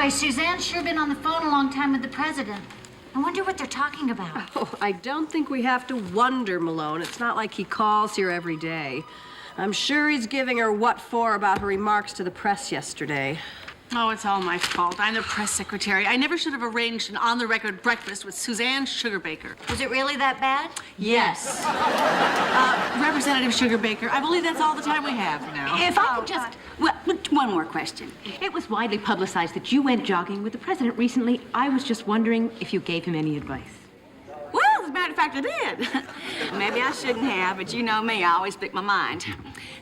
Boy, Suzanne's sure been on the phone a long time with the president. I wonder what they're talking about. Oh, I don't think we have to wonder, Malone. It's not like he calls here every day. I'm sure he's giving her what for about her remarks to the press yesterday. Oh, it's all my fault. I'm the press secretary. I never should have arranged an on-the-record breakfast with Suzanne Sugarbaker. Was it really that bad? Yes. Representative Sugarbaker, I believe that's all the time we have now. If I could just... Well, one more question. It was widely publicized that you went jogging with the president recently. I was just wondering if you gave him any advice. Well, as a matter of fact, I did. Maybe I shouldn't have, but you know me, I always speak my mind.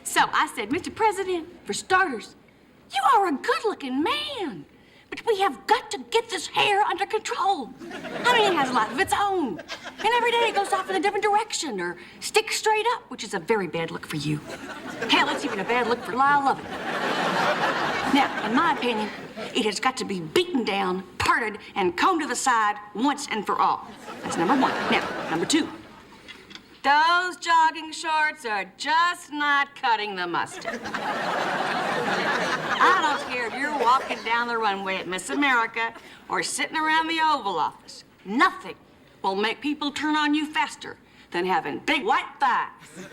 So I said, Mr. President, for starters, you are a good-looking man, but we have got to get this hair under control. I mean, it has a life of its own, and every day it goes off in a different direction or sticks straight up, which is a very bad look for you. Hell, it's even a bad look for Lyle Lovett. Now, in my opinion, it has got to be beaten down, parted, and combed to the side once and for all. That's number one. Now, number two. Those jogging shorts are just not cutting the mustard. I don't care if you're walking down the runway at Miss America or sitting around the Oval Office. Nothing will make people turn on you faster than having big white thighs.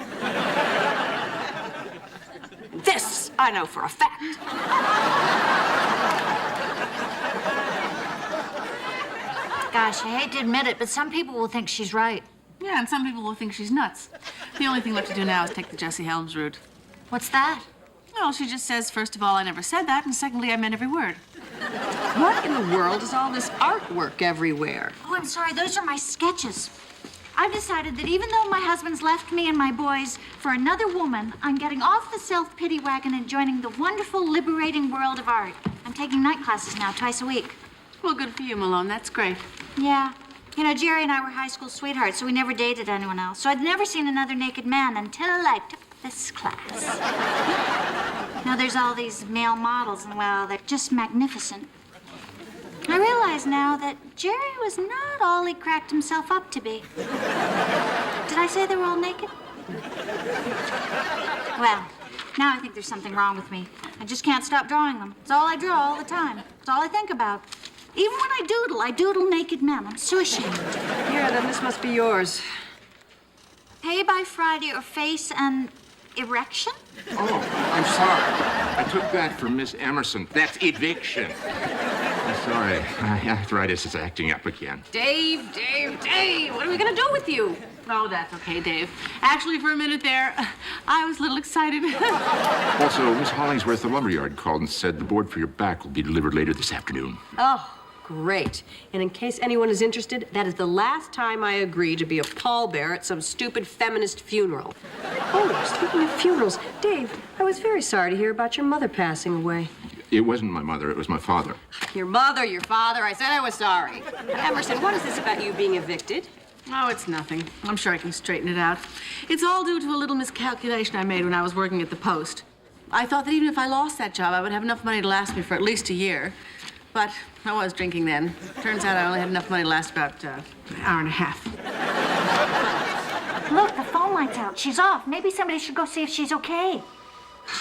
This I know for a fact. Gosh, I hate to admit it, but some people will think she's right. Yeah, and some people will think she's nuts. The only thing left to do now is take the Jesse Helms route. What's that? Well, she just says, first of all, I never said that, and secondly, I meant every word. What in the world is all this artwork everywhere? Oh, I'm sorry, those are my sketches. I've decided that even though my husband's left me and my boys for another woman, I'm getting off the self-pity wagon and joining the wonderful, liberating world of art. I'm taking night classes now, twice a week. Well, good for you, Malone. That's great. Yeah. You know, Jerry and I were high school sweethearts, so we never dated anyone else. So I'd never seen another naked man until I took this class. Now, there's all these male models, and, well, they're just magnificent. I realize now that Jerry was not all he cracked himself up to be. Did I say they were all naked? Well, now I think there's something wrong with me. I just can't stop drawing them. It's all I draw all the time. It's all I think about. Even when I doodle naked men. I'm so ashamed. Here, then this must be yours. Pay by Friday or face an erection? Oh, I'm sorry. I took that from Miss Emerson. That's eviction. I'm sorry. My arthritis is acting up again. Dave, what are we gonna do with you? Oh, that's okay, Dave. Actually, for a minute there, I was a little excited. Also, Miss Hollingsworth, the lumberyard, called and said the board for your back will be delivered later this afternoon. Oh, great. And in case anyone is interested, that is the last time I agree to be a pallbearer at some stupid feminist funeral. Oh, speaking of funerals, Dave, I was very sorry to hear about your mother passing away. It wasn't my mother, it was my father. Your mother, your father, I said I was sorry. Emerson, what is this about you being evicted? Oh, it's nothing. I'm sure I can straighten it out. It's all due to a little miscalculation I made when I was working at the Post. I thought that even if I lost that job, I would have enough money to last me for at least a year. But I was drinking then. Turns out I only had enough money to last about an hour and a half. Look, the phone light's out. She's off. Maybe somebody should go see if she's okay.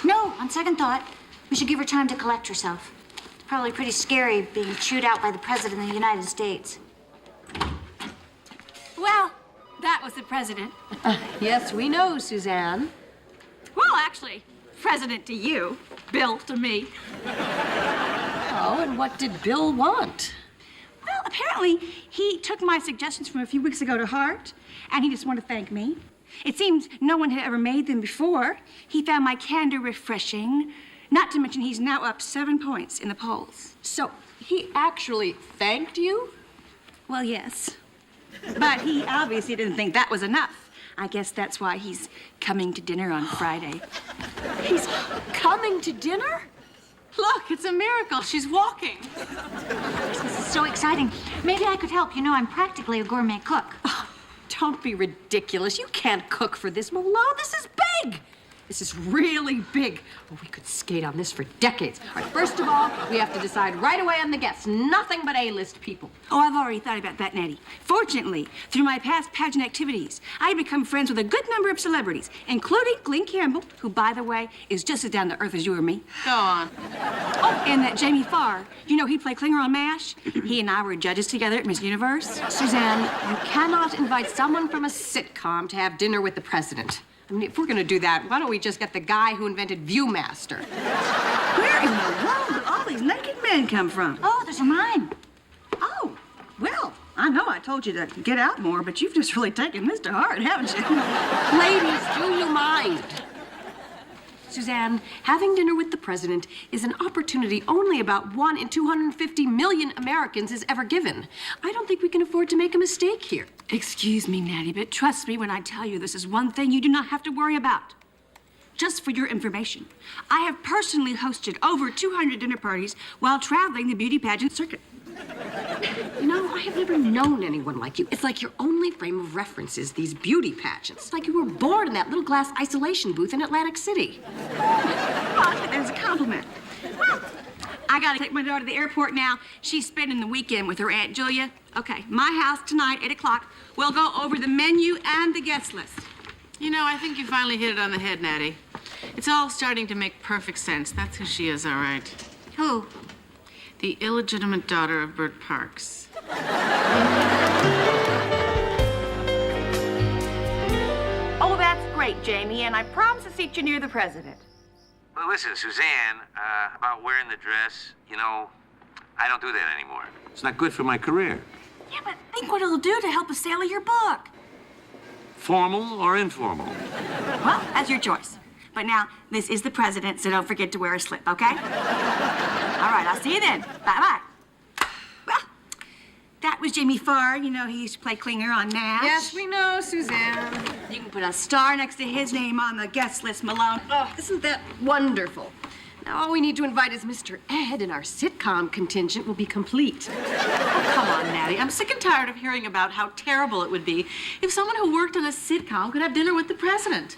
No, on second thought, we should give her time to collect herself. It's probably pretty scary being chewed out by the President of the United States. Well, that was the president. Yes, we know, Suzanne. Well, actually, president to you, Bill to me. Oh, and what did Bill want? Well, apparently, he took my suggestions from a few weeks ago to heart, and he just wanted to thank me. It seems no one had ever made them before. He found my candor refreshing, not to mention he's now up 7 points in the polls. So, he actually thanked you? Well, yes. But he obviously didn't think that was enough. I guess that's why he's coming to dinner on Friday. He's coming to dinner? Look, it's a miracle. She's walking. This is so exciting. Maybe I could help. You know, I'm practically a gourmet cook. Oh, don't be ridiculous. You can't cook for this, Malone. This is big. This is really big. Oh, we could skate on this for decades. All right, first of all, we have to decide right away on the guests. Nothing but A-list people. Oh, I've already thought about that, Natty. Fortunately, through my past pageant activities, I've become friends with a good number of celebrities, including Glenn Campbell, who, by the way, is just as down to earth as you or me. Go on. Oh, and that Jamie Farr. You know, he played Klinger on MASH. He and I were judges together at Miss Universe. Suzanne, you cannot invite someone from a sitcom to have dinner with the president. I mean, if we're gonna do that, why don't we just get the guy who invented Viewmaster? Where in the world did all these naked men come from? Oh, there's a mime. Oh, well, I know I told you to get out more, but you've just really taken this to heart, haven't you? Ladies, do you mind? Suzanne, having dinner with the president is an opportunity only about 1 in 250 million Americans is ever given. I don't think we can afford to make a mistake here. Excuse me, Natty, but trust me when I tell you this is one thing you do not have to worry about. Just for your information, I have personally hosted over 200 dinner parties while traveling the beauty pageant circuit. You know, I have never known anyone like you. It's like your only frame of reference is these beauty pageants. It's like you were born in that little glass isolation booth in Atlantic City. Well, there's a compliment. Well, I gotta take my daughter to the airport now. She's spending the weekend with her Aunt Julia. Okay, my house tonight, 8 o'clock. We'll go over the menu and the guest list. You know, I think you finally hit it on the head, Natty. It's all starting to make perfect sense. That's who she is, all right. Who? The illegitimate daughter of Bert Parks. Oh, that's great, Jamie, and I promise to seat you near the president. Well, listen, Suzanne, about wearing the dress, you know, I don't do that anymore. It's not good for my career. Yeah, but think what it'll do to help the sale of your book. Formal or informal? Well, that's your choice. But now, this is the president, so don't forget to wear a slip, okay? All right, I'll see you then. Bye-bye. Well, that was Jamie Farr. You know, he used to play Klinger on MASH. Yes, we know, Suzanne. You can put a star next to his name on the guest list, Malone. Oh, isn't that wonderful? Now, all we need to invite is Mr. Ed, and our sitcom contingent will be complete. Oh, come on, Natty. I'm sick and tired of hearing about how terrible it would be if someone who worked on a sitcom could have dinner with the president.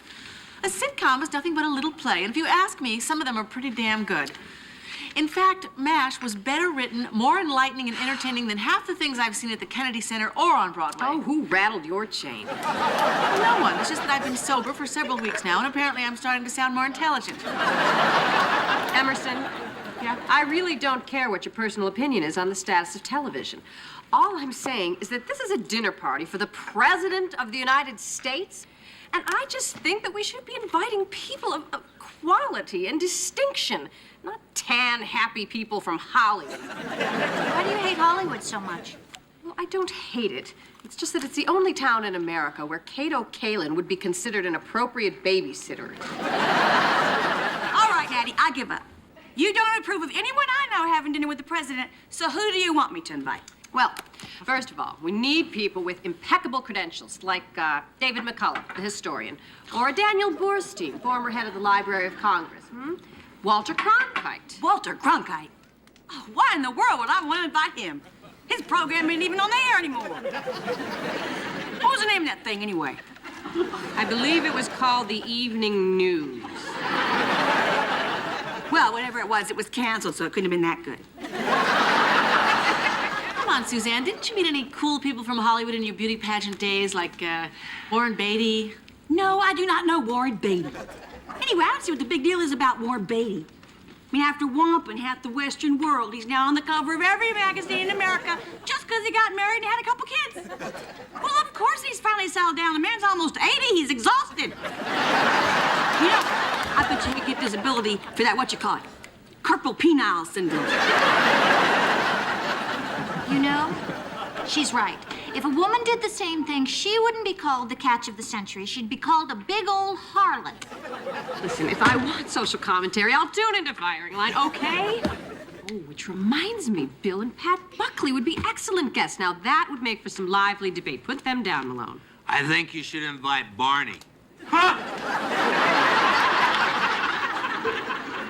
A sitcom is nothing but a little play, and if you ask me, some of them are pretty damn good. In fact, MASH was better written, more enlightening and entertaining than half the things I've seen at the Kennedy Center or on Broadway. Oh, who rattled your chain? No one. It's just that I've been sober for several weeks now, and apparently I'm starting to sound more intelligent. Emerson, Yeah? I really don't care what your personal opinion is on the status of television. All I'm saying is that this is a dinner party for the President of the United States, and I just think that we should be inviting people of quality and distinction, not tan, happy people from Hollywood. Why do you hate Hollywood so much? Well, I don't hate it. It's just that it's the only town in America where Kato Kalin would be considered an appropriate babysitter. All right, Natty, I give up. You don't approve of anyone I know having dinner with the president, so who do you want me to invite? Well, first of all, we need people with impeccable credentials, like David McCullough, the historian, or Daniel Borstein, former head of the Library of Congress. Walter Cronkite. Walter Cronkite. Oh, why in the world would I want to invite him? His program ain't even on the air anymore. What was the name of that thing, anyway? I believe it was called the Evening News. Well, whatever it was canceled, so it couldn't have been that good. Come on, Suzanne. Didn't you meet any cool people from Hollywood in your beauty pageant days, like Warren Beatty? No, I do not know Warren Beatty. Anyway, I don't see what the big deal is about Warren Beatty. I mean, after whomping half the Western world, he's now on the cover of every magazine in America just because he got married and had a couple kids. Well, of course he's finally settled down. The man's almost 80. He's exhausted. You know, I bet you could get disability for that, what you call it, carpal penile syndrome. You know, she's right. If a woman did the same thing, she wouldn't be called the catch of the century. She'd be called a big old harlot. Listen, if I want social commentary, I'll tune into Firing Line, okay? Oh, which reminds me, Bill and Pat Buckley would be excellent guests. Now, that would make for some lively debate. Put them down, Malone. I think you should invite Barney.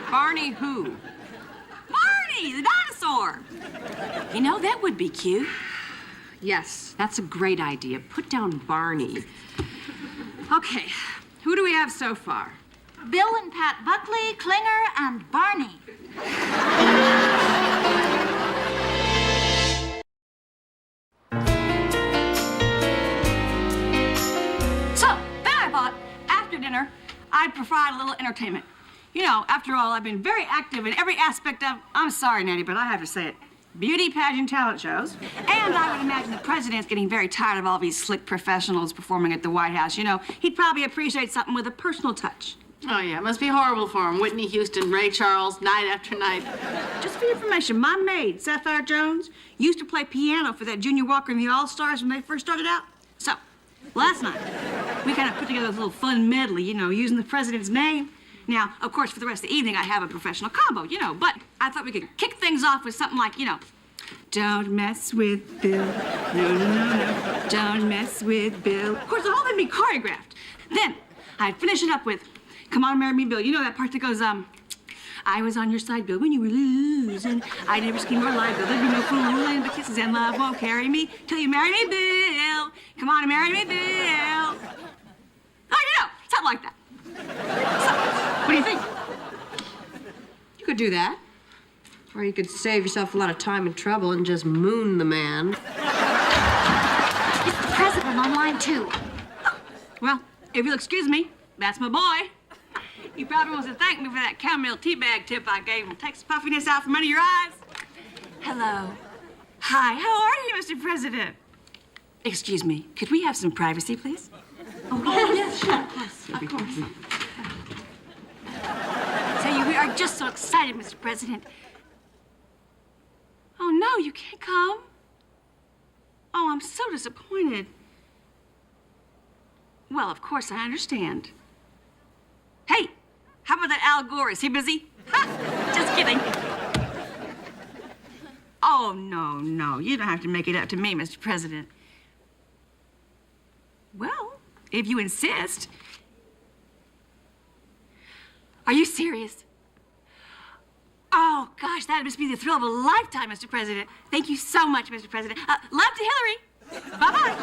Barney who? Barney, the dinosaur. You know, that would be cute. Yes, that's a great idea. Put down Barney. Okay, who do we have so far? Bill and Pat Buckley, Klinger, and Barney. So, then I thought, after dinner, I'd provide a little entertainment. You know, after all, I've been very active in every aspect of, I'm sorry, Nanny, but I have to say it, beauty pageant talent shows. And I would imagine the president's getting very tired of all these slick professionals performing at the White House. You know, he'd probably appreciate something with a personal touch. Oh, yeah, it must be horrible for him. Whitney Houston, Ray Charles, night after night. Just for your information, my maid, Sapphire Jones, used to play piano for that Junior Walker and the All-Stars when they first started out. So, last night, we kind of put together this little fun medley, you know, using the president's name. Now, of course, for the rest of the evening, I have a professional combo, you know, but I thought we could kick things off with something like, you know, don't mess with Bill. No, no, no, no. Don't mess with Bill. Of course, all of them be choreographed. Then, I'd finish it up with, come on, marry me, Bill. You know that part that goes, I was on your side, Bill, when you were losing. I never schemed or lied, Bill. There'd be no fooling, but kisses and love won't carry me till you marry me, Bill. Come on and marry me, Bill. Oh, you know, something like that. So, what do you think? You could do that. Or you could save yourself a lot of time and trouble and just moon the man. It's the president on line 2. Well, if you'll excuse me, that's my boy. He probably wants to thank me for that chamomile tea bag tip I gave him. Takes puffiness out from under your eyes. Hello. Hi, how are you, Mr. President? Excuse me, could we have some privacy, please? Oh, yes, sure, of course. Of course. So we are just so excited, Mr. President. Oh, no, you can't come. Oh, I'm so disappointed. Well, of course, I understand. Hey, how about that Al Gore? Is he busy? Ha! Just kidding. Oh, no, no. You don't have to make it up to me, Mr. President. Well, if you insist. Are you serious? Oh, gosh, that must be the thrill of a lifetime, Mr. President. Thank you so much, Mr. President. Love to Hillary. Bye-bye.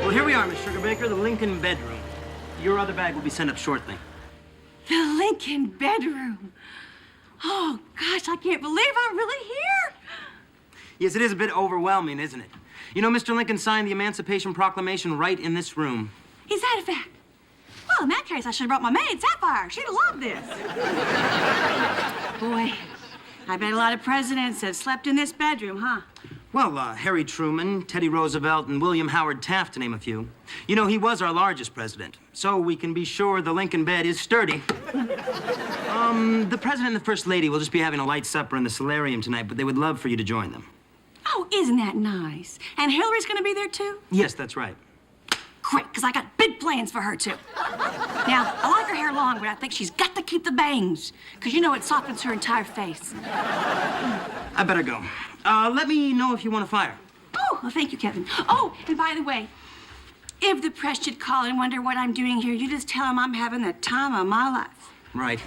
Well, here we are, Miss Sugarbaker, the Lincoln bedroom. Your other bag will be sent up shortly. The Lincoln bedroom. Oh, gosh, I can't believe I'm really here. Yes, it is a bit overwhelming, isn't it? You know, Mr. Lincoln signed the Emancipation Proclamation right in this room. Is that a fact? Well, in that case, I should have brought my maid, Sapphire. She'd have loved this. Boy, I bet a lot of presidents have slept in this bedroom, huh? Well, Harry Truman, Teddy Roosevelt, and William Howard Taft, to name a few. You know, he was our largest president, so we can be sure the Lincoln bed is sturdy. The president and the first lady will just be having a light supper in the solarium tonight, but they would love for you to join them. Oh, isn't that nice? And Hillary's gonna be there, too? Yes, that's right. Great, because I got big plans for her, too. Now, I like her hair long, but I think she's got to keep the bangs, because you know it softens her entire face. I better go. Let me know if you want to fire. Oh, well, thank you, Kevin. Oh, and by the way, if the press should call and wonder what I'm doing here, you just tell them I'm having the time of my life. Right.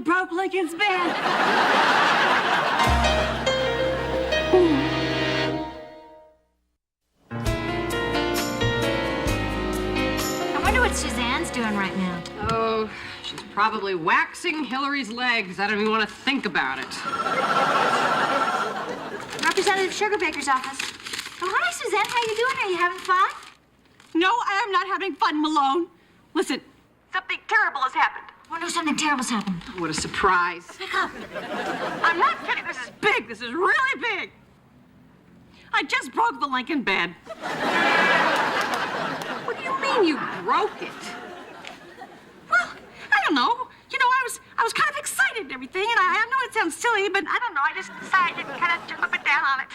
Broke Lincoln's bed. I wonder what Suzanne's doing right now. Oh, she's probably waxing Hillary's legs. I don't even want to think about it. Representative Sugarbaker's office. Oh, hi, Suzanne. How you doing? Are you having fun? No, I am not having fun, Malone. Listen, something terrible has happened. Oh, no, something terrible's happened. What a surprise. Pick up. I'm not kidding. This is big. This is really big. I just broke the Lincoln bed. mean you broke it? Well, I don't know. You know, I was kind of excited and everything, and I know it sounds silly, but I don't know. I just decided to kind of jump up and down on it.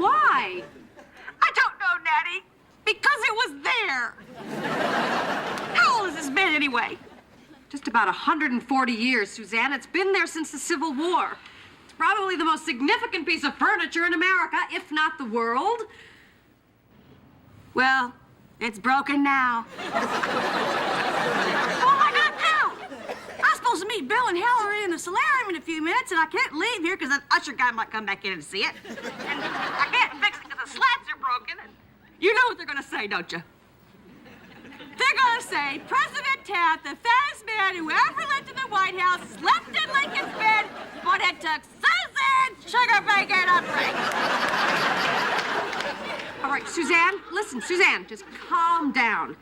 Why? I don't know, Natty. Because it was there. How old is this bed anyway? Just about 140 years, Suzanne. It's been there since the Civil War. It's probably the most significant piece of furniture in America, if not the world. Well, it's broken now. What am I gonna do? I'm supposed to meet Bill and Hillary in the solarium in a few minutes, and I can't leave here because that usher guy might come back in and see it. And I can't fix it because the slats are broken. And you know what they're gonna say, don't you? They're gonna say President Taft, the fattest man who ever lived in the White House, slept in Lincoln's bed, but it took Susan Sugar-Bacon Upring. All right, Suzanne, listen, Suzanne, just calm down.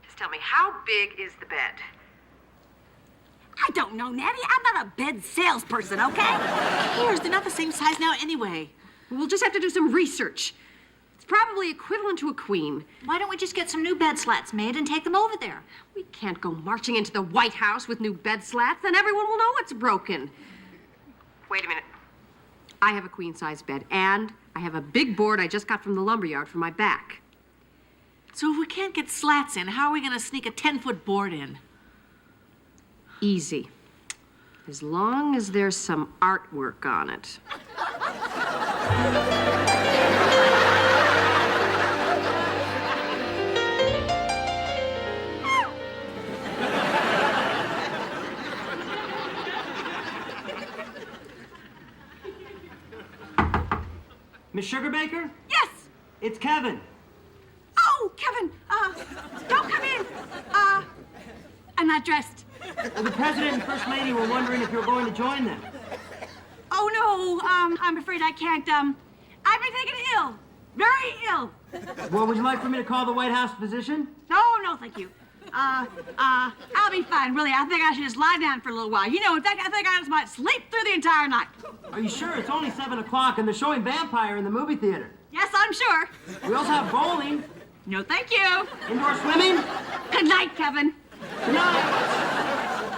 Just tell me, how big is the bed? I don't know, Natty. I'm not a bed salesperson, okay? Here's they're not the same size now anyway. We'll just have to do some research. It's probably equivalent to a queen. Why don't we just get some new bed slats made and take them over there? We can't go marching into the White House with new bed slats, then everyone will know it's broken. Wait a minute. I have a queen-size bed, and I have a big board I just got from the lumberyard for my back. So if we can't get slats in, how are we gonna sneak a 10-foot board in? Easy. As long as there's some artwork on it. Miss Sugarbaker? Yes. It's Kevin. Oh, Kevin. Don't come in. I'm not dressed. Well, the president and first lady were wondering if you were going to join them. Oh no. I'm afraid I can't. I've been taken ill. Very ill. Well, would you like for me to call the White House physician? No, thank you. I'll be fine, really. I think I should just lie down for a little while. You know, in fact, I think I just might sleep through the entire night. Are you sure? It's only 7 o'clock and they're showing Vampire in the movie theater. Yes, I'm sure. We also have bowling, No, thank you. indoor swimming. Good night, Kevin. Good night.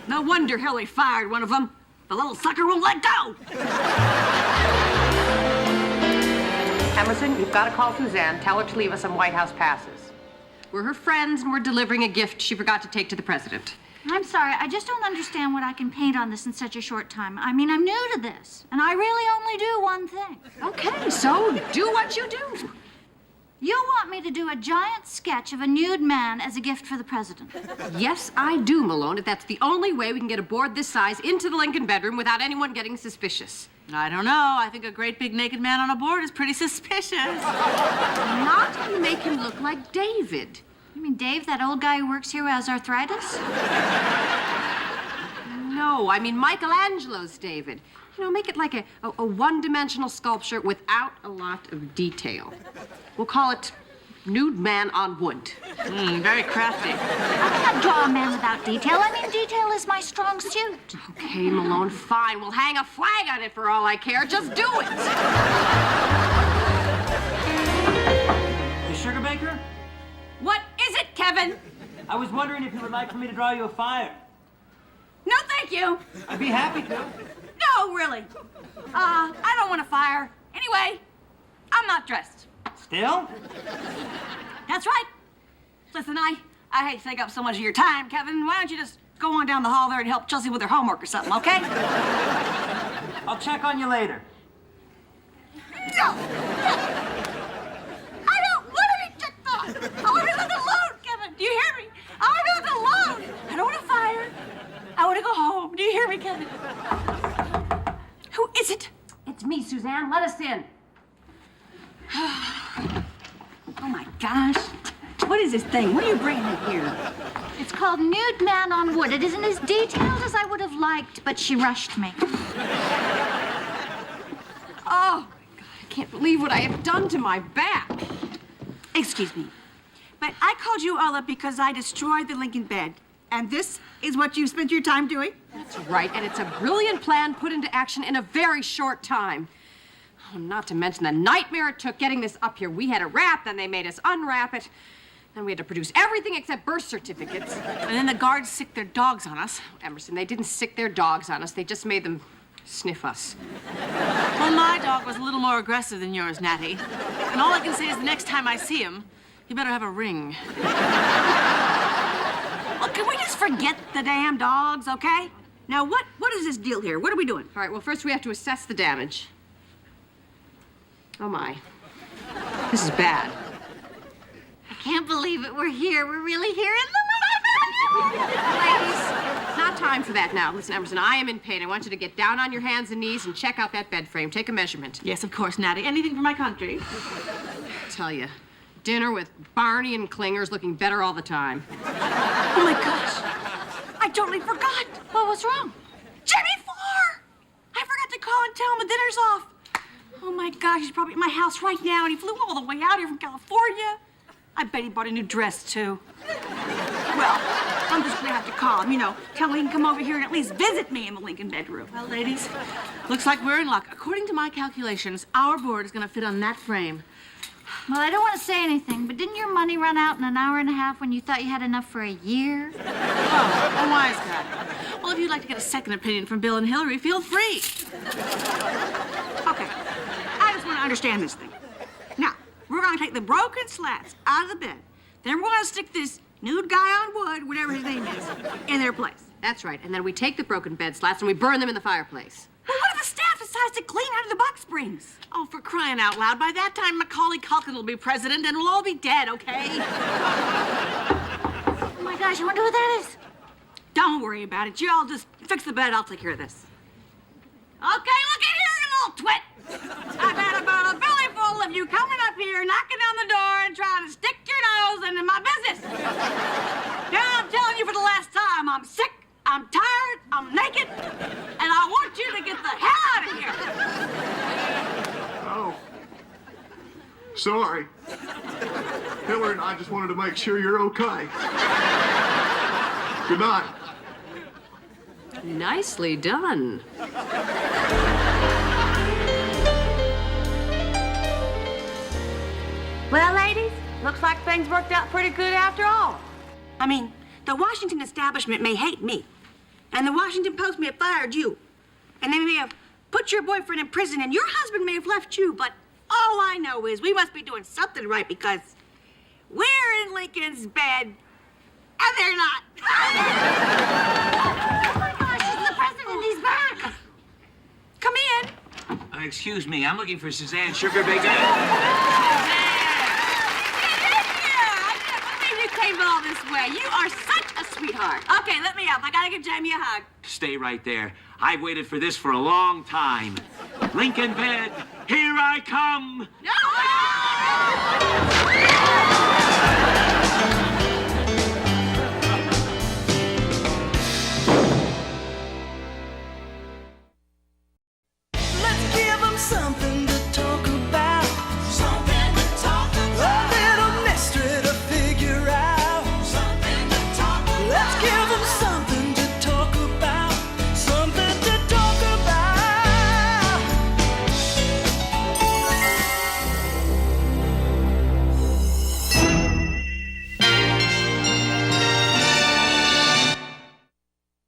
No wonder Hillary fired one of them. The little sucker won't let go. Emerson, you've got to call Suzanne. Tell her to leave us some White House passes. We're her friends, and we're delivering a gift she forgot to take to the president. I'm sorry, I just don't understand what I can paint on this in such a short time. I mean, I'm new to this, and I really only do one thing. Okay, so do what you do. You want me to do a giant sketch of a nude man as a gift for the president. Yes, I do, Malone. If that's the only way we can get a board this size into the Lincoln bedroom without anyone getting suspicious. I don't know. I think a great big naked man on a board is pretty suspicious. Not to make him look like David. You mean Dave, that old guy who works here who has arthritis? No, I mean Michelangelo's David. You know, make it like a one-dimensional sculpture without a lot of detail. We'll call it Nude Man on Wood. Very crafty. I can't draw a man without detail. I mean, detail is my strong suit. Okay, Malone, fine. We'll hang a flag on it for all I care. Just do it. Miss Sugarbaker? What is it, Kevin? I was wondering if you would like for me to draw you a fire. No, thank you. I'd be happy to. No, really. I don't want to fire. Anyway, I'm not dressed. Still? That's right. Listen, I hate to take up so much of your time, Kevin. Why don't you just go on down the hall there and help Chelsea with her homework or something, okay? I'll check on you later. No! I don't want to be checked on. I want to be left alone, Kevin. Do you hear me? I want to be left alone. I don't want to fire. I want to go home. Do you hear me, Kevin? Who is it? It's me, Suzanne. Let us in. Oh, my gosh. What is this thing? What are you bringing in here? It's called Nude Man on Wood. It isn't as detailed as I would have liked, but she rushed me. Oh, my God. I can't believe what I have done to my back. Excuse me, but I called you all up because I destroyed the Lincoln bed. And this is what you spent your time doing? That's right, and it's a brilliant plan put into action in a very short time. Oh, not to mention the nightmare it took getting this up here. We had it wrapped, then they made us unwrap it. Then we had to produce everything except birth certificates. And then the guards sicked their dogs on us. Emerson, they didn't sick their dogs on us. They just made them sniff us. Well, my dog was a little more aggressive than yours, Natty. And all I can say is the next time I see him, he better have a ring. Well, can we just forget the damn dogs, okay? Now, what is this deal here? What are we doing? All right, well, first we have to assess the damage. Oh, my. This is bad. I can't believe it. We're here. We're really here in the Ladies, not time for that now. Listen, Emerson, I am in pain. I want you to get down on your hands and knees and check out that bed frame. Take a measurement. Yes, of course, Natty. Anything for my country. I tell you, dinner with Barney and Clingers looking better all the time. Oh, my gosh. I totally forgot. What was wrong? Jimmy Farr! I forgot to call and tell him the dinner's off. Oh, my gosh, he's probably at my house right now, and he flew all the way out here from California. I bet he bought a new dress, too. Well, I'm just gonna have to call him, tell him he can come over here and at least visit me in the Lincoln bedroom. Well, ladies, looks like we're in luck. According to my calculations, our board is gonna fit on that frame. Well, I don't want to say anything, but didn't your money run out in an hour and a half when you thought you had enough for a year? Oh, a wise guy. Well, if you'd like to get a second opinion from Bill and Hillary, feel free. Okay, I just want to understand this thing. Now, we're gonna take the broken slats out of the bed. Then we're gonna stick this nude guy on wood, whatever his name is, in their place. That's right. And then we take the broken bed slats and we burn them in the fireplace. Well, what if the staff decides to clean out of the box springs? Oh, for crying out loud. By that time, Macaulay Culkin will be president and we'll all be dead, okay? Oh my gosh, I wonder who that is. Don't worry about it. You all just fix the bed. I'll take care of this. Okay, look at here, you little twit. I've had about a belly full of you coming up here, knocking on the door and trying to stick your nose into my business. Now I'm telling you for the last time, I'm sick, I'm tired, I'm naked, and I want you to get the hell out of here. Oh. Sorry. Hillary and I just wanted to make sure you're okay. Good night. Nicely done. Well, ladies, looks like things worked out pretty good after all. I mean, the Washington establishment may hate me, and the Washington Post may have fired you, and they may have put your boyfriend in prison, and your husband may have left you, but all I know is we must be doing something right because we're in Lincoln's bed, and they're not. Oh my gosh, it's the president. He's back. Come in. Excuse me, I'm looking for Suzanne Sugarbaker. Yeah, I can't believe you came all this way. You are such a sweetheart. Okay, let me up. I gotta give Jamie a hug. Stay right there. I've waited for this for a long time. Lincoln bed, here I come. No!